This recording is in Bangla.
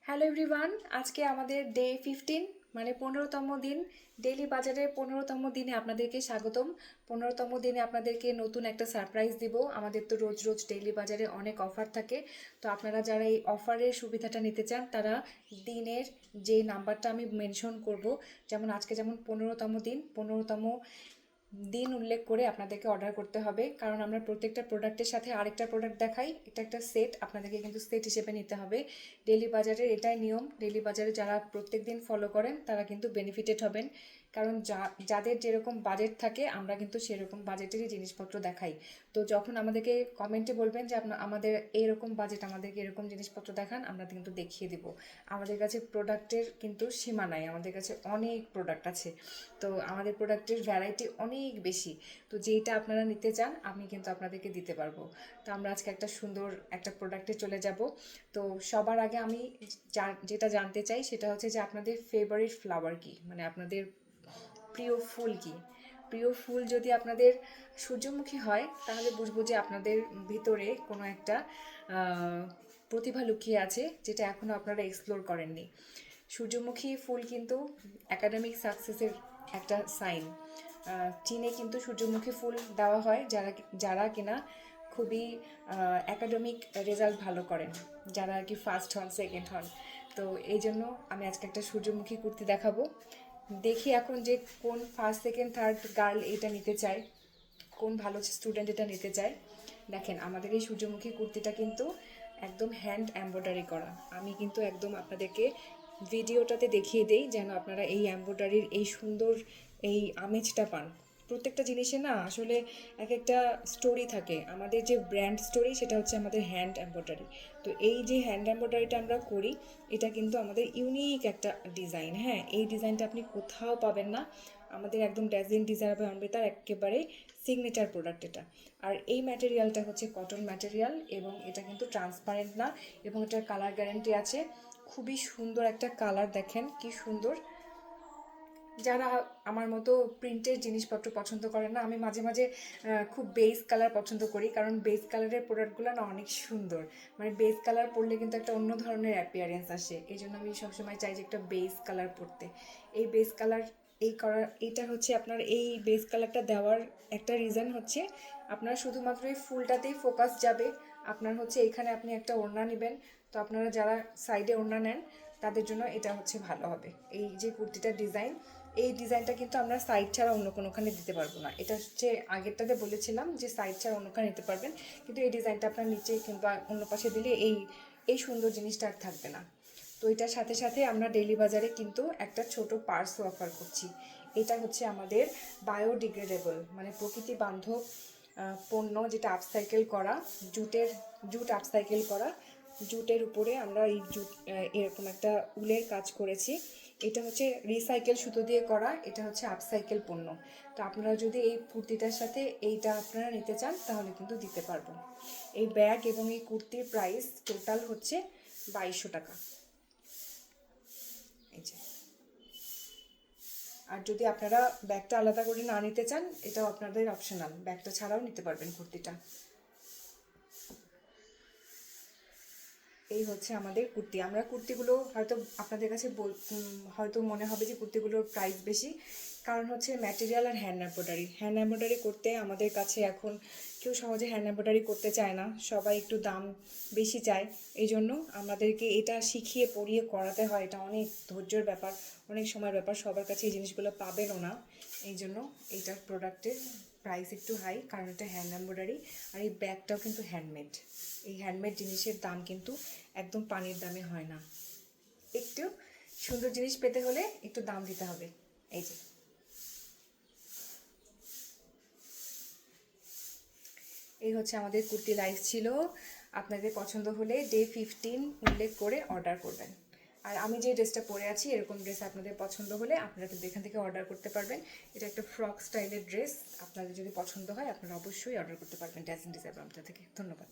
হ্যালো এভরিওয়ান, আজকে আমাদের ডে 15 মানে 15তম দিন। ডেইলি বাজারের 15তম দিনে আপনাদেরকে স্বাগতম। 15তম দিনে আপনাদেরকে নতুন একটা সারপ্রাইজ দিব। আমাদের তো রোজ রোজ ডেইলি বাজারে অনেক অফার থাকে, তো আপনারা যারা এই অফারের সুবিধাটা নিতে চান তারা দিনের যে নাম্বারটা আমি মেনশন করব, যেমন আজকে যেমন 15তম দিন, 15তম দিন উল্লেখ করে আপনাদেরকে অর্ডার করতে হবে, কারণ আমরা প্রত্যেকটা প্রোডাক্টের সাথে আরেকটা প্রোডাক্ট দেখাই। এটা একটা সেট, আপনাদেরকে কিন্তু সেট হিসেবে নিতে হবে। ডেইলি বাজারের এটাই নিয়ম। ডেইলি বাজারে যারা প্রত্যেক দিন ফলো করেন তারা কিন্তু বেনিফিটেড হবেন, কারণ যাদের যেরকম বাজেট থাকে আমরা কিন্তু সেরকম বাজেটেরই জিনিসপত্র দেখাই। তো যখন আমাদেরকে কমেন্টে বলবেন যে আমাদের এরকম বাজেট, আমাদেরকে এরকম জিনিসপত্র দেখান, আমরা কিন্তু দেখিয়ে দিব। আমাদের কাছে প্রোডাক্টের কিন্তু সীমা নাই, আমাদের কাছে অনেক প্রোডাক্ট আছে। তো আমাদের প্রোডাক্টের ভ্যারাইটি অনেক বেশি। তো যেইটা আপনারা নিতে চান আমি কিন্তু আপনাদেরকে দিতে পারবো। তো আমরা আজকে একটা সুন্দর একটা প্রোডাক্টে চলে যাব। তো সবার আগে আমি যেটা জানতে চাই সেটা হচ্ছে যে আপনাদের ফেভারিট ফ্লাওয়ার কি, মানে আপনাদের প্রিয় ফুল কি। প্রিয় ফুল যদি আপনাদের সূর্যমুখী হয় তাহলে বুঝবো যে আপনাদের ভিতরে কোনো একটা প্রতিভা লুকিয়ে আছে, যেটা এখনও আপনারা এক্সপ্লোর করেননি। সূর্যমুখী ফুল কিন্তু একাডেমিক সাকসেসের একটা সাইন। চীনে কিন্তু সূর্যমুখী ফুল দেওয়া হয় যারা যারা কিনা খুবই একাডেমিক রেজাল্ট ভালো করেন, যারা আর কি ফার্স্ট হন, সেকেন্ড হন। তো এই জন্য আমি আজকে একটা সূর্যমুখী কুর্তি দেখাবো। দেখি এখন যে কোন ফার্স্ট সেকেন্ড থার্ড গার্ল এটা নিতে চায়, কোন ভালো স্টুডেন্ট এটা নিতে চায়। দেখেন আমাদের এই সূর্যমুখী কুর্তিটা কিন্তু একদম হ্যান্ড এমব্রয়ডারি করা। আমি কিন্তু একদম আপনাদেরকে ভিডিওটাতে দেখিয়ে দেই যেন আপনারা এই এমব্রয়ডারির এই সুন্দর এই আমেজটা পান। প্রত্যেকটা জিনিসে না আসলে এক একটা স্টোরি থাকে। আমাদের যে ব্র্যান্ড স্টোরি সেটা হচ্ছে আমাদের হ্যান্ড এমব্রয়ডারি। তো এই যে হ্যান্ড এমব্রয়ডারিটা আমরা করি এটা কিন্তু আমাদের ইউনিক একটা ডিজাইন। হ্যাঁ, এই ডিজাইনটা আপনি কোথাও পাবেন না। আমাদের একদম ড্যাজিং ডিজাইনার অমৃতার একেবারে সিগনেচার প্রোডাক্ট এটা। আর এই ম্যাটেরিয়ালটা হচ্ছে কটন ম্যাটেরিয়াল এবং এটা কিন্তু ট্রান্সপারেন্ট না, এবং এটার কালার গ্যারান্টি আছে। খুবই সুন্দর একটা কালার, দেখেন কি সুন্দর। যারা আমার মতো প্রিন্টের জিনিসপত্র পছন্দ করেন না, আমি মাঝে মাঝে খুব বেস কালার পছন্দ করি, কারণ বেস কালারের প্রোডাক্টগুলো না অনেক সুন্দর। মানে বেস কালার পরলে কিন্তু একটা অন্য ধরনের অ্যাপিয়ারেন্স আসে, এই জন্য আমি সবসময় চাই যে একটা বেস কালার পরতে। এই বেস কালার এইটা হচ্ছে আপনার এই বেস কালারটা দেওয়ার একটা রিজন হচ্ছে আপনার শুধুমাত্র এই ফুলটাতেই ফোকাস যাবে। আপনার হচ্ছে এখানে আপনি একটা ওড়না নেবেন, তো আপনারা যারা সাইডে ওড়না নেন তাদের জন্য এটা হচ্ছে ভালো হবে। এই যে কুর্তিটার ডিজাইন, এই ডিজাইনটা কিন্তু আমরা সাইড ছাড়া অন্য কোনোখানে দিতে পারবো না। এটা হচ্ছে আগেরটাতে বলেছিলাম যে সাইড ছাড়া অন্যখানে নিতে পারবেন, কিন্তু এই ডিজাইনটা আপনার নিচে কিংবা অন্য পাশে দিলে এই এই সুন্দর জিনিসটা আর থাকবে না। তো এটার সাথে সাথে আমরা ডেইলি বাজারে কিন্তু একটা ছোট পার্সও অফার করছি। এটা হচ্ছে আমাদের বায়োডিগ্রেডেবল মানে প্রকৃতি বান্ধব পণ্য, যেটা আপসাইকেল করা, জুট আপসাইকেল করা। জুটের উপরে আমরা এই জুট এরকম একটা উলের কাজ করেছি। এটা হচ্ছে রিসাইকেল সুতো দিয়ে করা, এটা হচ্ছে আপসাইকেল পণ্য। তো আপনারা যদি এই কুর্তিটার সাথে এইটা আপনারা নিতে চান তাহলে কিন্তু দিতে পারবো। এই ব্যাগ এবং এই কুর্তির প্রাইস টোটাল হচ্ছে 2200 টাকা। এই যে, আর যদি আপনারা ব্যাগটা আলাদা করে না নিতে চান এটাও আপনাদের অপশনাল, ব্যাগটা ছাড়াও নিতে পারবেন কুর্তিটা। এই হচ্ছে আমাদের কুর্তি। আমরা কুর্তিগুলো হয়তো আপনাদের কাছে হয়তো মনে হবে যে কুর্তিগুলোর প্রাইস বেশি, কারণ হচ্ছে ম্যাটেরিয়াল আর হ্যান্ড এমব্রয়ডারি। হ্যান্ড এমব্রয়ডারি করতে আমাদের কাছে এখন কেউ সহজে হ্যান্ড এমব্রয়ডারি করতে চায় না, সবাই একটু দাম বেশি চায়। এই জন্য আমাদেরকে এটা শিখিয়ে পড়িয়ে করাতে হয়, এটা অনেক ধৈর্যের ব্যাপার, অনেক সময়ের ব্যাপার, সবার কাছে এই জিনিসগুলো পাবেনও না। এই জন্য এইটার প্রোডাক্টের প্রাইস একটু হাই, কারণ এটা হ্যান্ড এমব্রয়ডারি। আর এই ব্যাগটাও কিন্তু হ্যান্ডমেড। এই হ্যান্ডমেড জিনিসের দাম কিন্তু একদম পানির দামে হয় না। একটু সুন্দর জিনিস পেতে হলে একটু দাম দিতে হবে। এই যে, এই হচ্ছে আমাদের কুর্তি লাইভ ছিল। আপনাদের পছন্দ হলে ডে 15 উল্লেখ করে অর্ডার করবেন। আর আমি যে ড্রেসটা পরে আছি এরকম ড্রেস আপনাদের পছন্দ হলে আপনারা কিন্তু এখান থেকে অর্ডার করতে পারবেন। এটা একটা ফ্রক স্টাইলের ড্রেস, আপনাদের যদি পছন্দ হয় আপনারা অবশ্যই অর্ডার করতে পারবেন ড্যাজিং ডিজাইন থেকে। ধন্যবাদ।